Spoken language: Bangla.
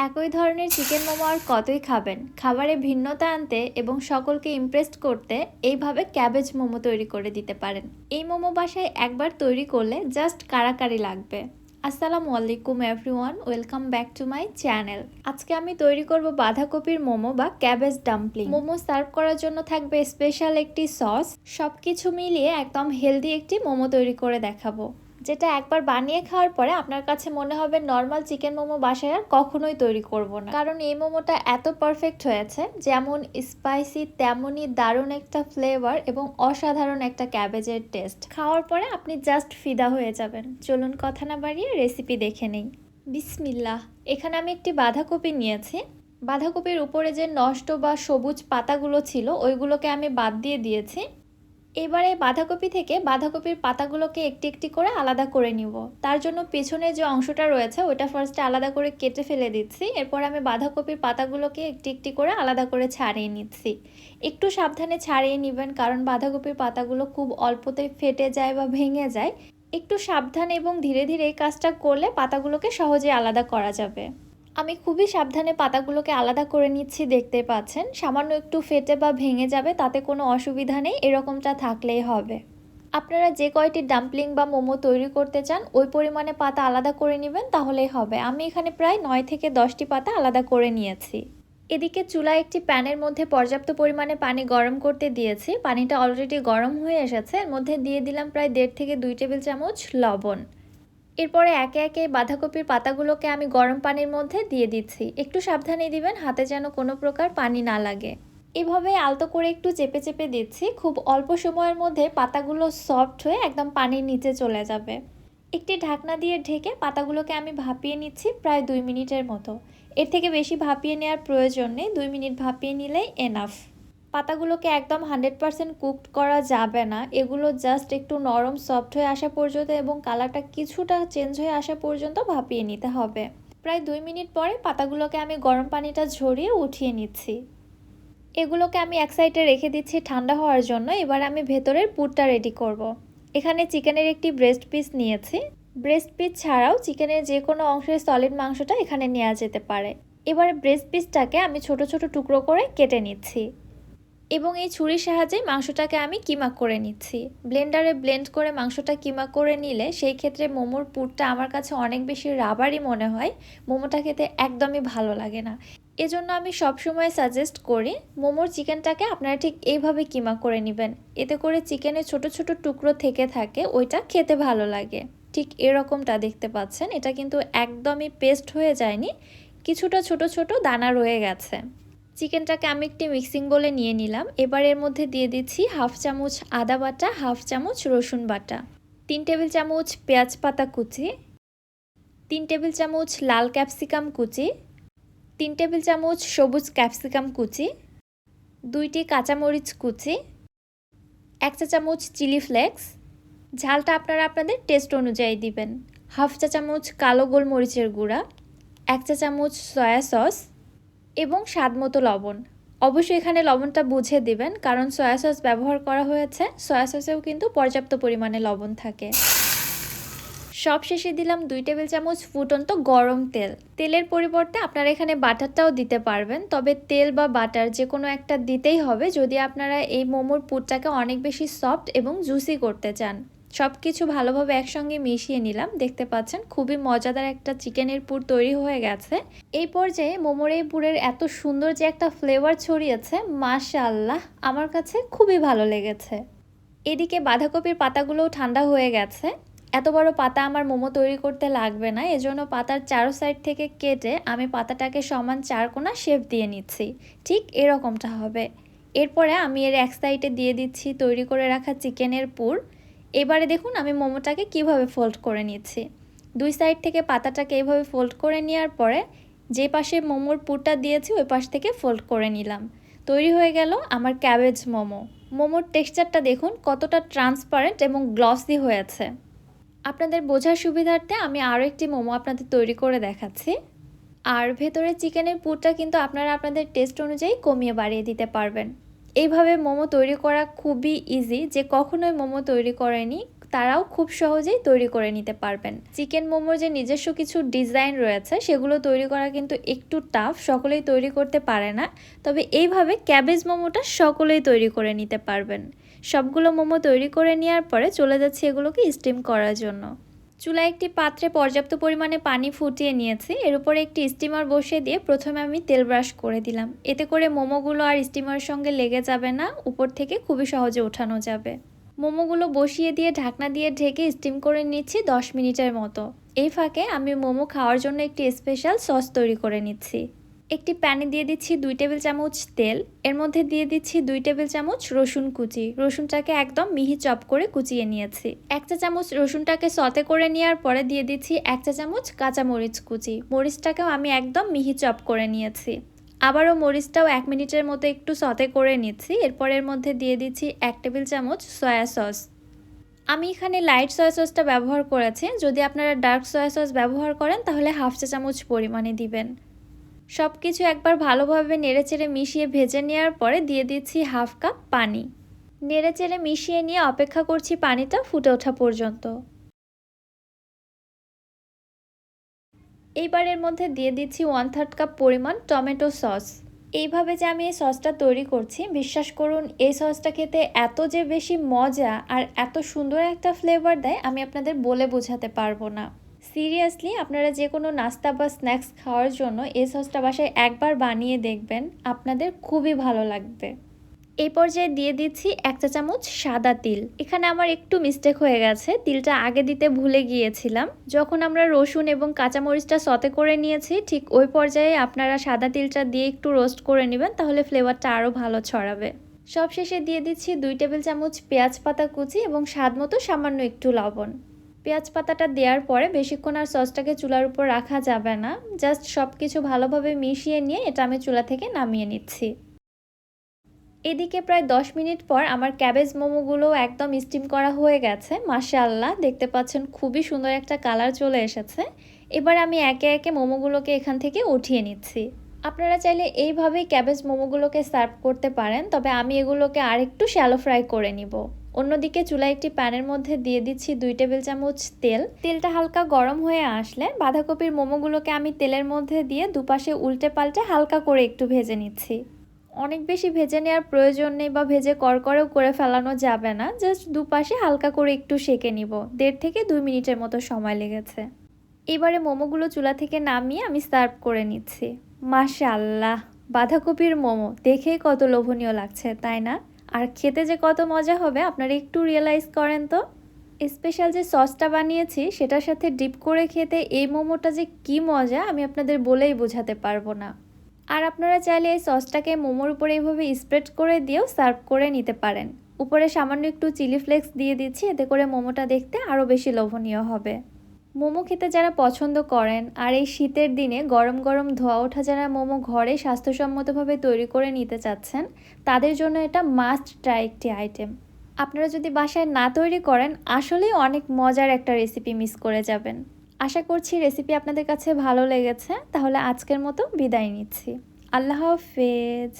একই ধরনের চিকেন মোমো আর কতই খাবেন। খাবারে ভিন্নতা আনতে এবং সকলকে ইমপ্রেস করতে এইভাবে ক্যাবেজ মোমো তৈরি করে দিতে পারেন। এই মোমো বাসায় একবার তৈরি করলে জাস্ট কারাকারি লাগবে। আসসালামু আলাইকুম everyone, welcome back to my channel. আজকে আমি তৈরি করব বাঁধাকপির মোমো বা ক্যাবেজ ডাম্পলিং। মোমো সার্ভ করার জন্য থাকবে স্পেশাল একটি সস। সবকিছু মিলিয়ে একদম হেলদি একটি মোমো তৈরি করে দেখাবো, যেটা একবার বানিয়ে খাওয়ার পরে আপনার কাছে মনে হবে নর্মাল চিকেন মোমো বাসায় আর কখনোই তৈরি করব না। কারণ এই মোমোটা এত পারফেক্ট হয়েছে, যেমন স্পাইসি তেমনই দারুণ একটা ফ্লেভার এবং অসাধারণ একটা ক্যাবেজের টেস্ট। খাওয়ার পরে আপনি জাস্ট ফিদা হয়ে যাবেন। চলুন কথা না বাড়িয়ে রেসিপি দেখে নেই। বিসমিল্লাহ। এখানে আমি একটি বাঁধাকপি নিয়েছি। বাঁধাকপির উপরে যে নষ্ট বা সবুজ পাতাগুলো ছিল ওইগুলোকে আমি বাদ দিয়ে দিয়েছি। এবারে বাঁধাকপি থেকে বাঁধাকপির পাতাগুলোকে একটি একটি করে আলাদা করে নিব। তার জন্য পেছনে যে অংশটা রয়েছে ওটা ফার্স্টে আলাদা করে কেটে ফেলে দিচ্ছি। এরপর আমি বাঁধাকপির পাতাগুলোকে একটি একটি করে আলাদা করে ছাড়িয়ে নিচ্ছি। একটু সাবধানে ছাড়িয়ে নেবেন, কারণ বাঁধাকপির পাতাগুলো খুব অল্পতেই ফেটে যায় বা ভেঙে যায়। একটু সাবধানে এবং ধীরে ধীরে এই কাজটা করলে পাতাগুলোকে সহজে আলাদা করা যাবে। আমি খুবই সাবধানে পাতাগুলোকে আলাদা করে নিচ্ছি, দেখতে পাচ্ছেন। সামান্য একটু ফেটে বা ভেঙে যাবে, তাতে কোনো অসুবিধা নেই, এরকমটা থাকলেই হবে। আপনারা যে কয়টি ডাম্পলিং বা মোমো তৈরি করতে চান ওই পরিমাণে পাতা আলাদা করে নেবেন, তাহলেই হবে। আমি এখানে প্রায় 9 থেকে 10টি পাতা আলাদা করে নিয়েছি। এদিকে চুলায় একটি প্যানের মধ্যে পর্যাপ্ত পরিমাণে পানি গরম করতে দিয়েছি। পানিটা অলরেডি গরম হয়ে এসেছে। এর মধ্যে দিয়ে দিলাম প্রায় 1.5 থেকে 2 টেবিল চামচ লবণ। এরপরে একে একে বাঁধাকপির পাতাগুলোকে আমি গরম পানির মধ্যে দিয়ে দিচ্ছি। একটু সাবধানে দিবেন, হাতে যেন কোনো প্রকার পানি না লাগে। এভাবে আলতো করে একটু চেপে চেপে দিচ্ছি। খুব অল্প সময়ের মধ্যে পাতাগুলো সফট হয়ে একদম পানির নিচে চলে যাবে। একটি ঢাকনা দিয়ে ঢেকে পাতাগুলোকে আমি ভাপিয়ে নিচ্ছি প্রায় 2 মিনিটের মতো। এর থেকে বেশি ভাপিয়ে নেওয়ার প্রয়োজন নেই, 2 মিনিট ভাপিয়ে নিলেই এনাফ। পাতাগুলোকে একদম 100% কুকড করা যাবে না, এগুলো জাস্ট একটু নরম সফট হয়ে আসা পর্যন্ত এবং কালারটা কিছুটা চেঞ্জ হয়ে আসা পর্যন্ত ভাপিয়ে নিতে হবে। প্রায় 2 মিনিট পরে পাতাগুলোকে আমি গরম পানিটা ঝরিয়ে উঠিয়ে নিচ্ছি। এগুলোকে আমি এক সাইডে রেখে দিচ্ছি ঠান্ডা হওয়ার জন্য। এবার আমি ভেতরের পুরটা রেডি করব। এখানে চিকেনের একটি ব্রেস্ট পিস নিয়েছি। ব্রেস্ট পিস ছাড়াও চিকেনের যে কোনো অংশের সলিড মাংসটা এখানে নেওয়া যেতে পারে। এবারে ব্রেস্ট পিসটাকে আমি ছোট ছোট টুকরো করে কেটে নিচ্ছি এবং এই ছুরির সাহায্যে মাংসটাকে আমি কিমা করে নিচ্ছি। ব্লেন্ডারে ব্লেন্ড করে মাংসটা কিমা করে নিলে সেই ক্ষেত্রে মোমোর পুরটা আমার কাছে অনেক বেশি রাবারই মনে হয়। মোমোটা খেতে একদমই ভালো লাগে না। এজন্য আমি সবসময় সাজেস্ট করি মোমোর চিকেনটাকে আপনারা ঠিক এইভাবে কিমা করে নেবেন। এতে করে চিকেনের ছোট ছোট টুকরো থেকে থাকে, ওইটা খেতে ভালো লাগে। ঠিক এরকমটা দেখতে পাচ্ছেন। এটা কিন্তু একদমই পেস্ট হয়ে যায়নি, কিছুটা ছোট ছোট দানা রয়ে গেছে। চিকেনটাকে আমি একটি মিক্সিং বোলে নিয়ে নিলাম। এবার এর মধ্যে দিয়ে দিচ্ছি হাফ চামচ আদা বাটা, হাফ চামচ রসুন বাটা, 3 টেবিল চামচ পেঁয়াজ পাতা কুচি, 3 টেবিল চামচ লাল ক্যাপসিকাম কুচি, 3 টেবিল চামচ সবুজ ক্যাপসিকাম কুচি, 2টি কাঁচামরিচ কুচি, 1 চা চামচ চিলি ফ্লেক্স, ঝালটা আপনারা আপনাদের টেস্ট অনুযায়ী দিবেন, হাফ চা চামচ কালো গোলমরিচের গুঁড়া, 1 চা চামচ সয়া সস এবং স্বাদ মতো লবণ। অবশ্যই এখানে লবণটা বুঝে দিবেন, কারণ সয়া সস ব্যবহার করা হয়েছে। সয়া সসেও কিন্তু পর্যাপ্ত পরিমাণে লবণ থাকে। সব শেষে দিলাম 2 টেবিল চামচ ফুটন্ত গরম তেল। তেলের পরিবর্তে আপনারা এখানে বাটারটাও দিতে পারবেন, তবে তেল বা বাটার যে কোনো একটা দিতেই হবে যদি আপনারা এই মোমোর পুরটাকে অনেক বেশি সফট এবং জুসি করতে চান। সব কিছু ভালোভাবে একসঙ্গে মিশিয়ে নিলাম। দেখতে পাচ্ছেন খুবই মজাদার একটা চিকেনের পুর তৈরি হয়ে গেছে। এই পর্যায়ে মোমোর এই পুরের এত সুন্দর যে একটা ফ্লেভার ছড়িয়েছে, মাশাআল্লাহ, আমার কাছে খুবই ভালো লেগেছে। এদিকে বাঁধাকপির পাতাগুলোও ঠান্ডা হয়ে গেছে। এত বড় পাতা আমার মোমো তৈরি করতে লাগবে না, এজন্য পাতার চারো সাইড থেকে কেটে আমি পাতাটাকে সমান 4 কোণা শেপ দিয়ে নিচ্ছি। ঠিক এরকমটা হবে। এরপরে আমি এর এক সাইডে দিয়ে দিচ্ছি তৈরি করে রাখা চিকেনের পুর। এবারে দেখুন আমি মোমোটাকে কিভাবে ফোল্ড করে নিচ্ছি। 2 সাইড থেকে পাতাটাকে এইভাবে ফোল্ড করে নেওয়ার পরে যে পাশে মোমোর পুরটা দিয়েছি ওই পাশ থেকে ফোল্ড করে নিলাম। তৈরি হয়ে গেল আমার ক্যাবেজ মোমো। মোমোর টেক্সচারটা দেখুন কতটা ট্রান্সপারেন্ট এবং গ্লসি হয়েছে। আপনাদের বোঝার সুবিধার্থে আমি আরও একটি মোমো আপনাদের তৈরি করে দেখাচ্ছি। আর ভেতরে চিকেনের পুরটা কিন্তু আপনারা আপনাদের টেস্ট অনুযায়ী কমিয়ে বাড়িয়ে দিতে পারবেন। এইভাবে মোমো তৈরি করা খুবই ইজি। যে কখনোই মোমো তৈরি করেনি তারাও খুব সহজেই তৈরি করে নিতে পারবেন। চিকেন মোমোর যে নিজস্ব কিছু ডিজাইন রয়েছে সেগুলো তৈরি করা কিন্তু একটু টাফ, সকলেই তৈরি করতে পারে না। তবে এইভাবে ক্যাবেজ মোমোটা সকলেই তৈরি করে নিতে পারবেন। সবগুলো মোমো তৈরি করে নেওয়ার পরে চলে যাচ্ছে এগুলোকে স্টিম করার জন্য। চুলায় একটি পাত্রে পর্যাপ্ত পরিমাণে পানি ফুটিয়ে নিয়েছি। এর উপরে একটি স্টিমার বসিয়ে দিয়ে প্রথমে আমি তেল ব্রাশ করে দিলাম। এতে করে মোমোগুলো আর স্টিমারের সঙ্গে লেগে যাবে না, উপর থেকে খুবই সহজে ওঠানো যাবে। মোমোগুলো বসিয়ে দিয়ে ঢাকনা দিয়ে ঢেকে স্টিম করে নিচ্ছি 10 মিনিটের মতো। এই ফাঁকে আমি মোমো খাওয়ার জন্য একটি স্পেশাল সস তৈরি করে নিচ্ছি। একটি প্যানে দিয়ে দিচ্ছি 2 টেবিল চামচ তেল। এর মধ্যে দিয়ে দিচ্ছি 2 টেবিল চামচ রসুন কুচি। রসুনটাকে একদম মিহি চপ করে কুচিয়ে নিয়েছি। 1 চা চামচ রসুনটাকে সতে করে নেওয়ার পরে দিয়ে দিচ্ছি 1 চা চামচ কাঁচা মরিচ কুচি। মরিচটাকেও আমি একদম মিহি চপ করে নিয়েছি। আবারও মরিচটাও 1 মিনিটের মতো একটু সতে করে নিচ্ছি। এরপর এর মধ্যে দিয়ে দিচ্ছি 1 টেবিল চামচ সয়া সস। আমি এখানে লাইট সয়া সসটা ব্যবহার করেছি। যদি আপনারা ডার্ক সয়া সস ব্যবহার করেন তাহলে 1/2 চা চামচ পরিমাণে দিবেন। সব কিছু একবার ভালোভাবে নেড়েচেড়ে মিশিয়ে ভেজে নেওয়ার পরে দিয়ে দিচ্ছি 1/2 কাপ পানি। নেড়েচেড়ে মিশিয়ে নিয়ে অপেক্ষা করছি পানিটা ফুটে ওঠা পর্যন্ত। এইবারের মধ্যে দিয়ে দিচ্ছি 1/3 কাপ পরিমাণ টমেটো সস। এইভাবে যে আমি এই সসটা তৈরি করছি, বিশ্বাস করুন এই সসটা খেতে এত যে বেশি মজা আর এত সুন্দর একটা ফ্লেভার দেয় আমি আপনাদের বলে বোঝাতে পারবো না। সিরিয়াসলি আপনারা যে কোনো নাস্তা বা স্ন্যাক্স খাওয়ার জন্য এই সসটা বাসায় একবার বানিয়ে দেখবেন, আপনাদের খুবই ভালো লাগবে। এই পর্যায়ে দিয়ে দিচ্ছি 1 চা চামচ সাদা তিল। এখানে আমার একটু মিস্টেক হয়ে গেছে, তিলটা আগে দিতে ভুলে গিয়েছিলাম। যখন আমরা রসুন এবং কাঁচামরিচটা সতে করে নিয়েছি ঠিক ওই পর্যায়ে আপনারা সাদা তিলটা দিয়ে একটু রোস্ট করে নেবেন, তাহলে ফ্লেভারটা আরও ভালো ছড়াবে। সবশেষে দিয়ে দিচ্ছি 2 টেবিল চামচ পেঁয়াজ পাতা কুচি এবং স্বাদ মতো সামান্য একটু লবণ। পেঁয়াজ পাতাটা দেওয়ার পরে বেশিক্ষণ আর সসটাকে চুলার উপর রাখা যাবে না, জাস্ট সব কিছু ভালোভাবে মিশিয়ে নিয়ে এটা আমি চুলা থেকে নামিয়ে নিচ্ছি। এদিকে প্রায় 10 মিনিট পর আমার ক্যাবেজ মোমোগুলো একদম স্টিম করা হয়ে গেছে। মাশাআল্লাহ, দেখতে পাচ্ছেন খুবই সুন্দর একটা কালার চলে এসেছে। এবার আমি একে একে মোমোগুলোকে এখান থেকে উঠিয়ে নিচ্ছি। আপনারা চাইলে এইভাবেই ক্যাবেজ মোমোগুলোকে সার্ভ করতে পারেন, তবে আমি এগুলোকে আরেকটু শ্যালো ফ্রাই করে নিব। অন্যদিকে চুলায় একটি প্যানের মধ্যে দিয়ে দিচ্ছি 2 টেবিল চামচ তেল। তেলটা হালকা গরম হয়ে আসলে বাঁধাকপির মোমোগুলোকে আমি তেলের মধ্যে দিয়ে দুপাশে উল্টে পাল্টে হালকা করে একটু ভেজে নিচ্ছি। অনেক বেশি ভেজে নেওয়ার প্রয়োজন নেই বা ভেজে করকরেও করে ফেলানো যাবে না, জাস্ট দুপাশে হালকা করে একটু সেঁকে নিব। 1.5 থেকে 2 মিনিটের মতো সময় লেগেছে। এবারে মোমোগুলো চুলা থেকে নামিয়ে আমি সার্ভ করে নিচ্ছি। মাশাআল্লাহ, বাঁধাকপির মোমো দেখেই কত লোভনীয় লাগছে, তাই না? আর খেতে যে কত মজা হবে আপনারা একটু রিয়েলাইজ করেন তো। স্পেশাল যে সসটা বানিয়েছি সেটার সাথে ডিপ করে খেতে এই মোমোটা যে কি মজা আমি আপনাদের বলেই বোঝাতে পারবো না। আর আপনারা চাইলে এই সসটাকে মোমোর উপরে এইভাবে স্প্রেড করে দিয়েও সার্ভ করে নিতে পারেন। উপরে সামান্য একটু চিলি ফ্লেক্স দিয়ে দিচ্ছি, এতে করে মোমোটা দেখতে আরও বেশি লোভনীয় হবে। মোমো খেতে যারা পছন্দ করেন আর এই শীতের দিনে গরম গরম ধোয়া ওঠা যারা মোমো ঘরে স্বাস্থ্যসম্মতভাবে তৈরি করে নিতে চাচ্ছেন, তাদের জন্য এটা মাস্ট ট্রাই একটি আইটেম। আপনারা যদি বাসায় না তৈরি করেন আসলেই অনেক মজার একটা রেসিপি মিস করে যাবেন। আশা করছি রেসিপি আপনাদের কাছে ভালো লেগেছে। তাহলে আজকের মতো বিদায় নিচ্ছি। আল্লাহ হাফেজ।